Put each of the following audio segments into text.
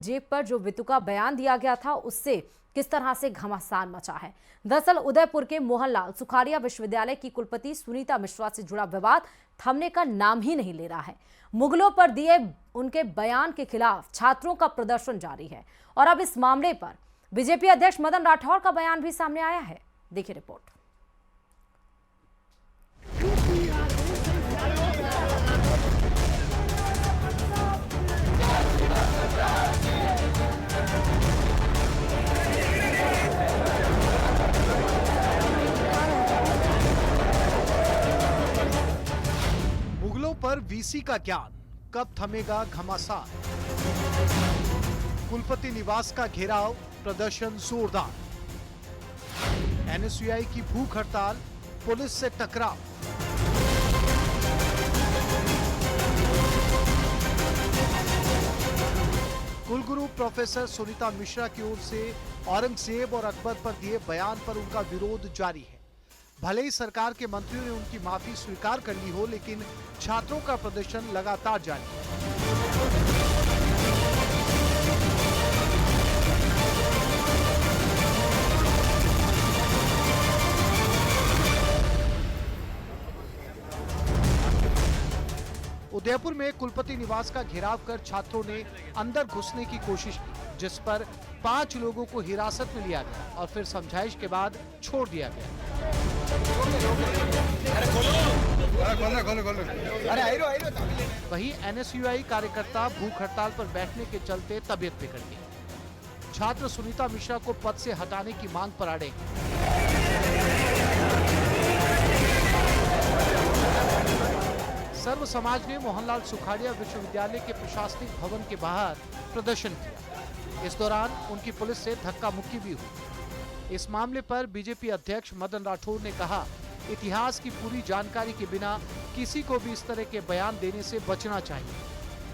जेब पर जो वितु का बयान दिया गया था उससे किस तरह से घमासान मचा है। दरअसल उदयपुर के मोहनलाल सुखाड़िया विश्वविद्यालय की कुलपति सुनीता मिश्रा से जुड़ा विवाद थमने का नाम ही नहीं ले रहा है। मुगलों पर दिए उनके बयान के खिलाफ छात्रों का प्रदर्शन जारी है और अब इस मामले पर बीजेपी अध्यक्ष मदन राठौर का बयान भी सामने आया है। देखिए रिपोर्ट। मुगलों पर वीसी का ज्ञान, कब थमेगा घमासान। कुलपति निवास का घेराव, प्रदर्शन जोरदार। एनएसयूआई की भूख हड़ताल, पुलिस से टकराव। कुलगुरु प्रोफेसर सुनीता मिश्रा की ओर से औरंगजेब और अकबर पर दिए बयान पर उनका विरोध जारी है। भले ही सरकार के मंत्रियों ने उनकी माफी स्वीकार कर ली हो, लेकिन छात्रों का प्रदर्शन लगातार जारी है। उदयपुर में कुलपति निवास का घेराव कर छात्रों ने अंदर घुसने की कोशिश की, जिस पर 5 लोगों को हिरासत में लिया गया और फिर समझाइश के बाद छोड़ दिया गया। वहीं एनएसयूआई कार्यकर्ता भूख हड़ताल पर बैठने के चलते तबीयत बिगड़ गई। छात्र सुनीता मिश्रा को पद से हटाने की मांग पर अड़े। सर्व समाज ने मोहनलाल सुखाड़िया विश्वविद्यालय के प्रशासनिक भवन के बाहर प्रदर्शन किया। इस दौरान उनकी पुलिस से धक्का मुक्की भी हुई। इस मामले पर बीजेपी अध्यक्ष मदन राठौर ने कहा, इतिहास की पूरी जानकारी के बिना किसी को भी इस तरह के बयान देने से बचना चाहिए।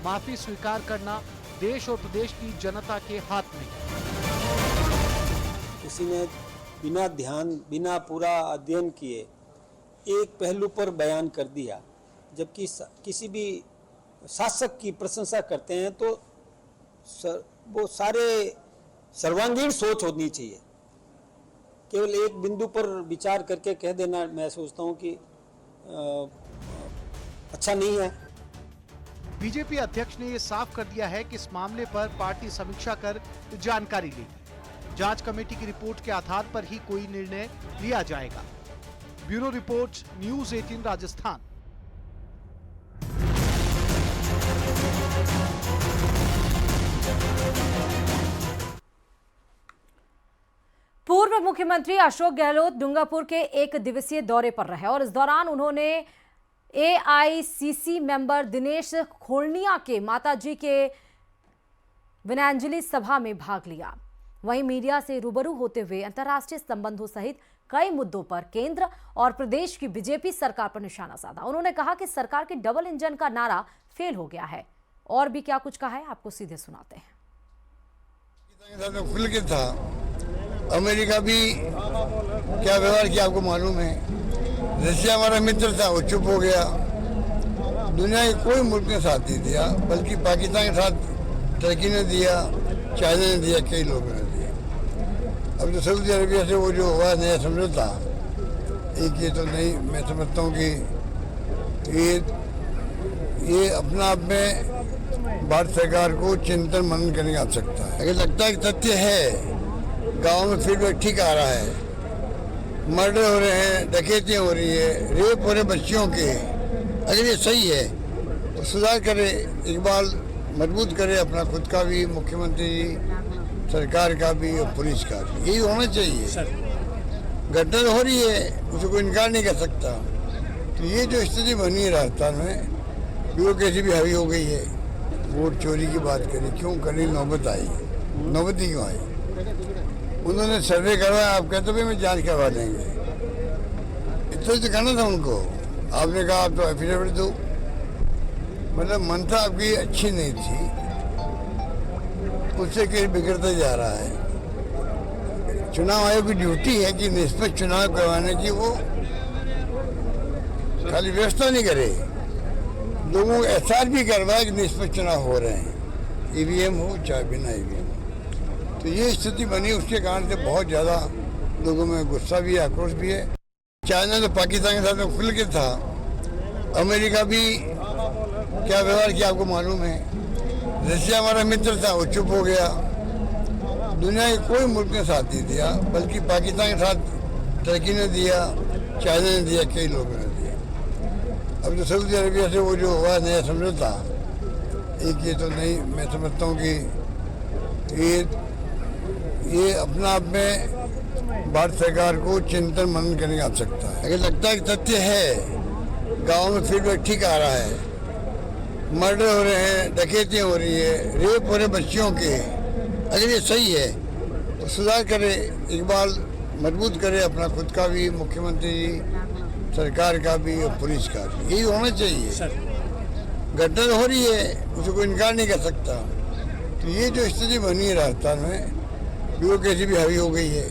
माफी स्वीकार करना देश और प्रदेश की जनता के हाथ में। किसी ने बिना ध्यान, बिना पूरा अध्ययन किए एक पहलू पर बयान कर दिया, जबकि किसी भी शासक की प्रशंसा करते हैं तो वो सारे सर्वांगीण सोच होनी चाहिए। केवल एक बिंदु पर विचार करके कह देना, मैं सोचता हूं कि अच्छा नहीं है। बीजेपी अध्यक्ष ने ये साफ कर दिया है कि इस मामले पर पार्टी समीक्षा कर जानकारी लेगी। जांच कमेटी की रिपोर्ट के आधार पर ही कोई निर्णय लिया जाएगा। Bureau report, news 18 Rajasthan. पूर्व मुख्यमंत्री अशोक गहलोत डूंगरपुर के एक दिवसीय दौरे पर रहे और इस दौरान उन्होंने एआईसीसी मेंबर दिनेश खोलनिया के माताजी के विनयांजलि सभा में भाग लिया। वहीं मीडिया से रूबरू होते हुए अंतर्राष्ट्रीय संबंधों सहित कई मुद्दों पर केंद्र और प्रदेश की बीजेपी सरकार पर निशाना साधा। उन्होंने कहा कि सरकार के डबल इंजन का नारा फेल हो गया है। और भी क्या कुछ कहा है, आपको सीधे सुनाते हैं। खुल के था, अमेरिका भी क्या व्यवहार किया आपको मालूम है। रशिया हमारा मित्र था, वो चुप हो गया। दुनिया के कोई मुल्क ने साथ नहीं दिया, बल्कि पाकिस्तान के साथ टर्की ने दिया, चाइना ने दिया, कई लोगों ने दिया। अब तो सऊदी अरबिया से वो जो हुआ नया समझौता, एक ये तो नहीं, मैं समझता हूँ कि ये अपना आप में भारत सरकार को चिंतन मनन करने की आवश्यकता है। अगर लगता है कि तथ्य है, गांव में फीडबैक ठीक आ रहा है, मर्डर हो रहे हैं, डकैतियाँ हो रही है, रेप हो रहे बच्चियों के, अगर ये सही है तो सुधार करे, इकबाल मजबूत करे अपना खुद का भी, मुख्यमंत्री जी, सरकार का भी और पुलिस का भी। यही होना चाहिए। घटना हो रही है, उसको कोई इनकार नहीं कर सकता। तो ये जो स्थिति बनी है राजस्थान में, ब्यूरोक्रेसी भी हावी हो गई है। वोट चोरी की बात करें, क्यों करनी नौबत आई, नौबती क्यों आई? उन्होंने सर्वे करवाया, आप कहते भाई मैं जांच करवा देंगे। इतना तो कहना था उनको। आपने कहा आप तो एफिडेविट दो। मतलब मंशा आपकी अच्छी नहीं थी, उससे कहीं बिगड़ता जा रहा है। चुनाव आयोग की ड्यूटी है कि निष्पक्ष चुनाव करवाने की, वो खाली व्यवस्था नहीं करे, लोगों को एहसास भी करवाए कि निष्पक्ष चुनाव हो रहे हैं। ईवीएम हो चाहे बिना ईवीएम हो। तो ये स्थिति बनी, उसके कारण से बहुत ज़्यादा लोगों में गुस्सा भी है, आक्रोश भी है। चाइना तो पाकिस्तान के साथ में खुल के था, अमेरिका भी क्या व्यवहार किया आपको मालूम है। रशिया हमारा मित्र था, वो चुप हो गया। दुनिया के कोई मुल्क ने साथ नहीं दिया, बल्कि पाकिस्तान के साथ टर्की ने दिया, चाइना ने दिया, कई लोगों ने दिया। अब जो सऊदी अरबिया से वो जो हुआ नया समझौता, एक ये तो नहीं, मैं समझता हूँ कि ये अपना आप में भारत सरकार को चिंतन मनन करने की आवश्यकता है। अगर लगता है कि तथ्य है, गाँव में फीडबैक ठीक आ रहा है, मर्डर हो रहे हैं, डकैतियाँ हो रही है, रेप हो रहे बच्चियों के, अगर ये सही है तो सुधार करे, इकबाल मजबूत करे अपना खुद का भी, मुख्यमंत्री जी, सरकार का भी और पुलिस का भी, यही होना चाहिए। घटना तो हो रही है, उसे कोई इनकार नहीं कर सकता। तो ये जो स्थिति बनी है राजस्थान में, ब्यूरोक्रेसी भी हावी हो गई है।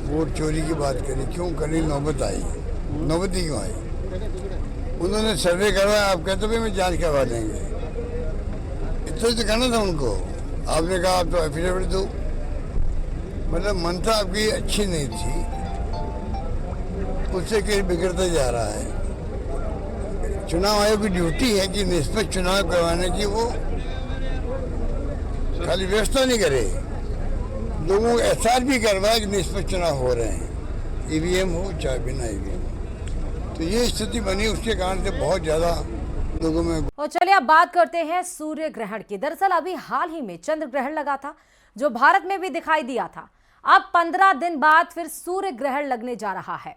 वोट चोरी की बात करी, क्यों करी, नौबत आई, नौबत ही क्यों आई? उन्होंने सर्वे करवाया, आप कहते भाई मैं जांच करवा देंगे, इतना तो कहना था उनको। आपने कहा आप तो एफिडेविट दो, मतलब मंशा आपकी अच्छी नहीं थी, उससे कहीं बिगड़ता जा रहा है। चुनाव आयोग की ड्यूटी है कि निष्पक्ष चुनाव करवाने की, वो खाली व्यवस्था नहीं करे, लोगों को एहसास भी करवाए कि निष्पक्ष चुनाव हो रहे हैं, ईवीएम हो चाहे बिना ईवीएम हो। तो ये स्थिति बनी, उसके कारण से बहुत ज्यादा लोगों में। और चलिए अब बात करते हैं सूर्य ग्रहण की। दरअसल अभी हाल ही में चंद्र ग्रहण लगा था, जो भारत में भी दिखाई दिया था। अब 15 दिन बाद फिर सूर्य ग्रहण लगने जा रहा है।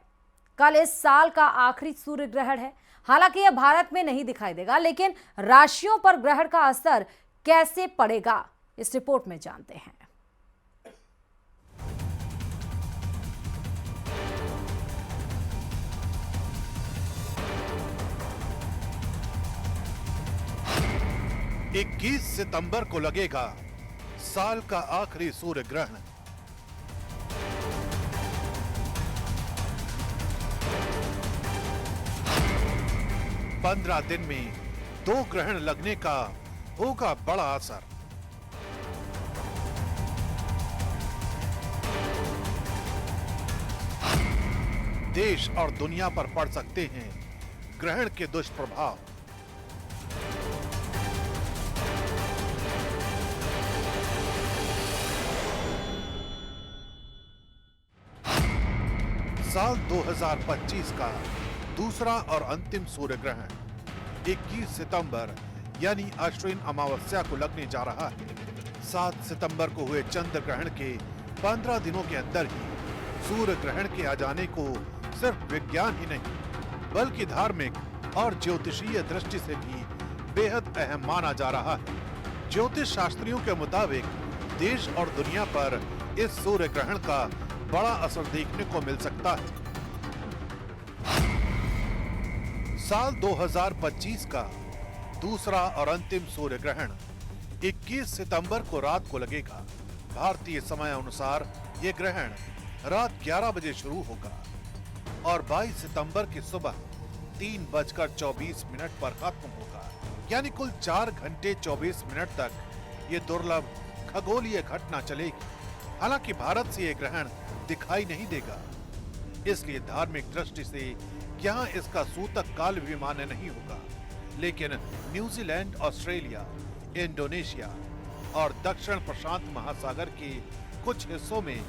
कल इस साल का आखिरी सूर्य ग्रहण है। हालांकि यह भारत में नहीं दिखाई देगा, लेकिन राशियों पर ग्रहण का असर कैसे पड़ेगा, इस रिपोर्ट में जानते हैं। इक्कीस सितंबर को लगेगा साल का आखिरी सूर्य ग्रहण। पंद्रह दिन में 2 ग्रहण लगने का होगा बड़ा असर। देश और दुनिया पर पड़ सकते हैं ग्रहण के दुष्प्रभाव। साल 2025 का दूसरा और अंतिम सूर्य ग्रहण 21 सितंबर यानी अश्विन अमावस्या को लगने जा रहा है। 7 सितंबर को हुए चंद्र ग्रहण के 15 दिनों के अंदर ही सूर्य ग्रहण के आ जाने को सिर्फ विज्ञान ही नहीं बल्कि धार्मिक और ज्योतिषीय दृष्टि से भी बेहद अहम माना जा रहा है। ज्योतिष शास्त्रियों के मुताबिक देश और दुनिया पर इस सूर्य ग्रहण का बड़ा असर देखने को मिल सकता है। साल 2025 का दूसरा और अंतिम सूर्य ग्रहण 21 सितंबर को रात को लगेगा। भारतीय समय अनुसार ये ग्रहण रात 11 बजे शुरू होगा और 22 सितंबर की सुबह 3:24 पर खत्म होगा। यानी कुल 4 घंटे 24 मिनट तक ये दुर्लभ खगोलीय घटना चलेगी। हालांकि भारत से ये ग्रहण दिखाई नहीं देगा, इसलिए धार्मिक दृष्टि से यहाँ इसका सूतक काल भी मान्य नहीं होगा। लेकिन न्यूजीलैंड, ऑस्ट्रेलिया, इंडोनेशिया और दक्षिण प्रशांत महासागर के कुछ हिस्सों में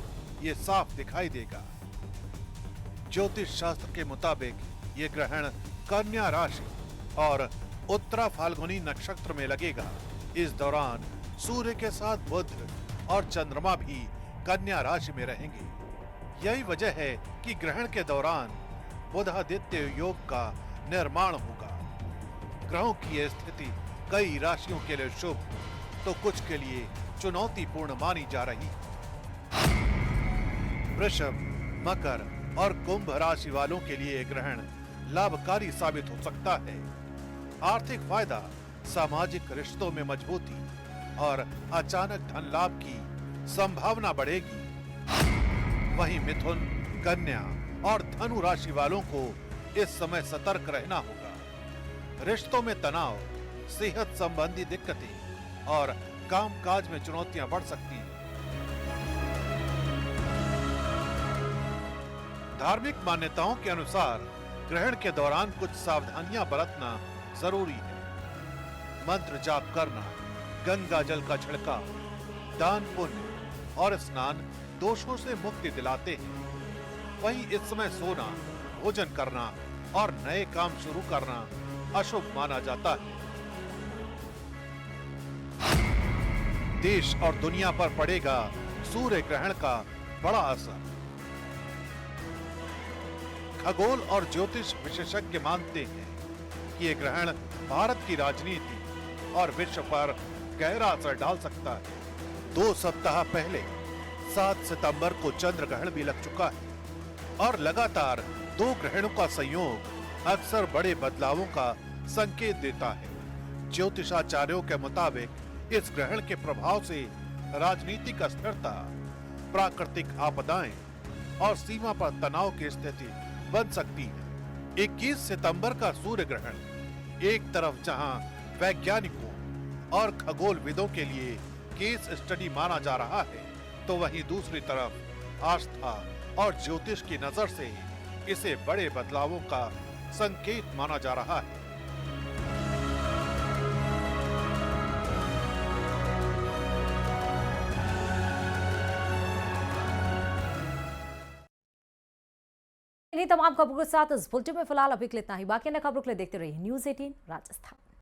ये साफ दिखाई देगा। ज्योतिष शास्त्र के मुताबिक ये ग्रहण कन्या राशि और उत्तरा फाल्गुनी नक्षत्र में लगेगा। इस दौरान सूर्य के साथ बुध और चंद्रमा भी कन्या राशि में रहेंगे। यही वजह है कि ग्रहण के दौरान बुधादित्य योग का निर्माण होगा। ग्रहों की यह स्थिति कई राशियों के लिए शुभ तो कुछ के लिए चुनौतीपूर्ण मानी जा रही है। वृषभ, मकर और कुंभ राशि वालों के लिए ग्रहण लाभकारी साबित हो सकता है। आर्थिक फायदा, सामाजिक रिश्तों में मजबूती और अचानक धन लाभ की संभावना बढ़ेगी। वहीं मिथुन, कन्या और धनु राशि वालों को इस समय सतर्क रहना होगा। रिश्तों में तनाव, सेहत संबंधी दिक्कतें और कामकाज में चुनौतियां बढ़ सकती हैं। धार्मिक मान्यताओं के अनुसार ग्रहण के दौरान कुछ सावधानियां बरतना जरूरी है। मंत्र जाप करना, गंगा जल का छिड़काव, दान पुण्य और स्नान दोषों से मुक्ति दिलाते हैं। वहीं इस समय सोना, भोजन करना और नए काम शुरू करना अशुभ माना जाता है। देश और दुनिया पर पड़ेगा सूर्य ग्रहण का बड़ा असर। खगोल और ज्योतिष विशेषज्ञ मानते हैं कि ये ग्रहण भारत की राजनीति और विश्व पर गहरा असर डाल सकता है। 2 सप्ताह पहले 7 सितंबर को चंद्र ग्रहण भी लग चुका है और लगातार 2 ग्रहणों का संयोग अक्सर बड़े बदलावों का संकेत देता है। ज्योतिषाचार्यों के मुताबिक इस ग्रहण के प्रभाव से राजनीतिक अस्थिरता, प्राकृतिक आपदाएं और सीमा पर तनाव की स्थिति बन सकती है। 21 सितंबर का सूर्य ग्रहण एक तरफ जहां वैज्ञानिकों और खगोलविदों के लिए केस स्टडी माना जा रहा है, तो वहीं दूसरी तरफ आस्था और ज्योतिष की नजर से इसे बड़े बदलावों का संकेत माना जा रहा है। इन्हीं तमाम खबरों के साथ इस बुलेटिन में फिलहाल अभी के लिए इतना ही। बाकी अन्य खबरों के लिए देखते रहिए न्यूज़ 18 राजस्थान।